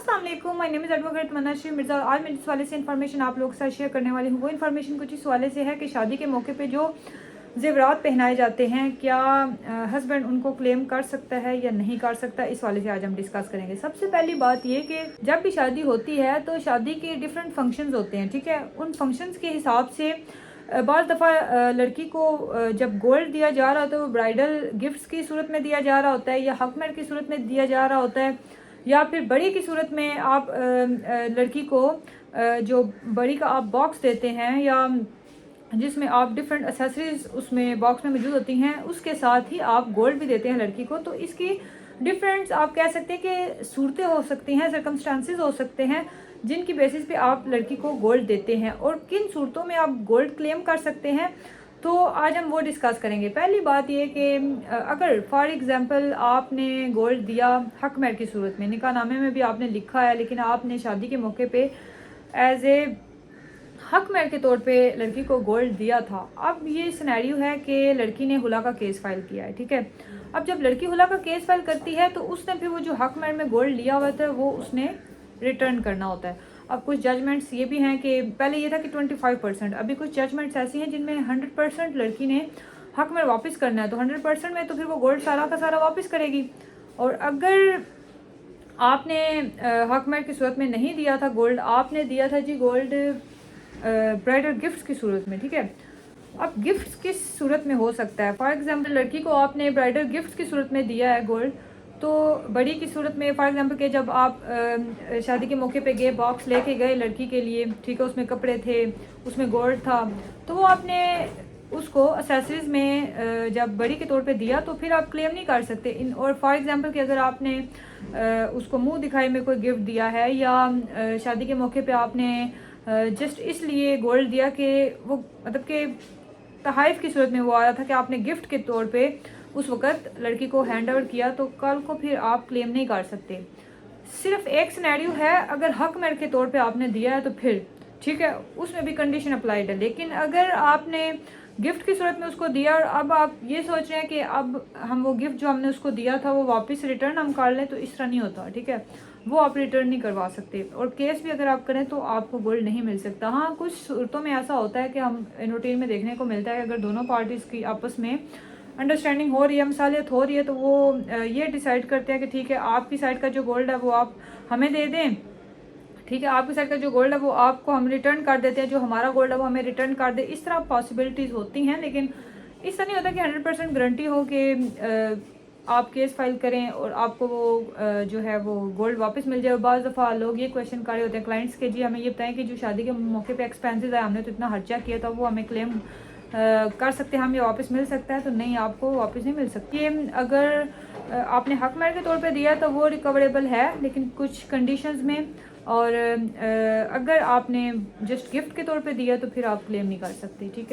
अस्सलाम वालेकुम, my name is advocate Manashree Mirza. आज मैं जिस वाले से इन्फॉर्मेशन आप लोगों के साथ शेयर करने वाली हूँ वो इन्फॉर्मेशन कुछ इस वाले से है कि शादी के मौके पे जो ज़ेवरात पहनाए जाते हैं क्या हस्बैंड उनको क्लेम कर सकता है या नहीं कर सकता, इस वाले से आज हम डिस्कस करेंगे। सबसे पहली बात ये कि जब भी शादी होती है तो शादी के डिफरेंट फंक्शंस होते हैं, ठीक है। उन फंक्शंस के हिसाब से बाज़ दफ़ा लड़की को जब गोल्ड दिया जा रहा होता है वो ब्राइडल गिफ्ट्स की सूरत में दिया जा रहा होता है या हकमर की सूरत में दिया जा रहा होता है, या फिर बड़ी की सूरत में आप लड़की को जो बड़ी का आप बॉक्स देते हैं या जिसमें आप डिफरेंट एसेसरीज उसमें बॉक्स में मौजूद होती हैं, उसके साथ ही आप गोल्ड भी देते हैं लड़की को। तो इसकी डिफरेंट्स आप कह सकते हैं कि सूरतें हो सकती हैं, सर्कमस्टांसेस हो सकते हैं जिनकी बेसिस पे आप लड़की को गोल्ड देते हैं और किन सूरतों में आप गोल्ड क्लेम कर सकते हैं। तो आज हम वो डिस्कस करेंगे। पहली बात ये कि अगर फॉर एग्जांपल आपने गोल्ड दिया हकमर की सूरत में, निकाहनामे में भी आपने लिखा है, लेकिन आपने शादी के मौके पे एज ए हकमर के तौर पे लड़की को गोल्ड दिया था। अब ये सिनेरियो है कि लड़की ने हुला का केस फाइल किया है, ठीक है। अब जब लड़की हुला का केस फाइल करती है तो उसने फिर वो जो हकमर में गोल्ड लिया हुआ था वो उसने रिटर्न करना होता है। अब कुछ जजमेंट्स ये भी हैं कि पहले ये था कि 25%, अभी कुछ जजमेंट्स ऐसी हैं जिनमें 100% लड़की ने हकमर वापस करना है। तो 100% में तो फिर वो गोल्ड सारा का सारा वापस करेगी। और अगर आपने हकमर की सूरत में नहीं दिया था गोल्ड, आपने दिया था जी गोल्ड ब्राइडल गिफ्ट्स की सूरत में, ठीक है। अब गिफ्ट्स किस सूरत में हो सकता है? फॉर एग्जांपल लड़की को आपने ब्राइडल गिफ्ट्स की सूरत में दिया है गोल्ड, तो बड़ी की सूरत में फॉर एग्जांपल कि जब आप शादी के मौके पे गए, बॉक्स लेके गए लड़की के लिए, ठीक है, उसमें कपड़े थे, उसमें गोल्ड था, तो वो आपने उसको असेसरीज में जब बड़ी के तौर पे दिया तो फिर आप क्लेम नहीं कर सकते। इन और फॉर एग्जांपल कि अगर आपने उसको मुंह दिखाई में कोई गिफ्ट दिया है या शादी के मौके पे आपने जस्ट इसलिए गोल्ड दिया कि वो मतलब कि तहाइफ की सूरत में वो आया था कि आपने गिफ्ट के तौर पे उस वक़्त लड़की को हैंड ओवर किया, तो कल को फिर आप क्लेम नहीं कर सकते। सिर्फ एक सिनेरियो है, अगर हकमर के तौर पे आपने दिया है तो फिर ठीक है, उसमें भी कंडीशन अप्लाइड है। लेकिन अगर आपने गिफ्ट की सूरत में उसको दिया और अब आप ये सोच रहे हैं कि अब हम वो गिफ्ट जो हमने उसको दिया था वो वापस रिटर्न हम कर लें, तो इस तरह नहीं होता, ठीक है। वो आप रिटर्न नहीं करवा सकते और केस भी अगर आप करें तो आपको गोल्ड नहीं मिल सकता। हाँ, कुछ सूरतों में ऐसा होता है कि हम रूटीन में देखने को मिलता है, अगर दोनों पार्टीज़ की आपस में अंडरस्टैंडिंग हो रही है, मिसालियत हो रही है, तो वो ये डिसाइड करते हैं कि ठीक है, आपकी साइड का जो गोल्ड है वो आप हमें दे दें, ठीक है, आपकी साइड का जो गोल्ड है वो आपको हम रिटर्न कर देते हैं, जो हमारा गोल्ड है वो हमें रिटर्न कर दे। इस तरह पॉसिबिलिटीज़ होती हैं, लेकिन इस तरह नहीं होता कि 100% गारंटी हो कि आप केस फाइल करें और आपको वो जो है वो गोल्ड वापस मिल जाए। बाज़ दफ़ा लोग ये क्वेश्चन कर रहे होते हैं क्लाइंट्स के, जी हमें ये बताएं कि जो शादी के मौके पे एक्सपेंसेस है, हमने तो इतना खर्चा किया था, वो हमें क्लेम कर सकते हैं, हमें वापस मिल सकता है? तो नहीं, आपको वापस नहीं मिल सकती। ये अगर आपने हकमर के तौर पे दिया तो वो रिकवरेबल है, लेकिन कुछ कंडीशंस में, और अगर आपने जस्ट गिफ्ट के तौर पे दिया तो फिर आप क्लेम नहीं कर सकते, ठीक है।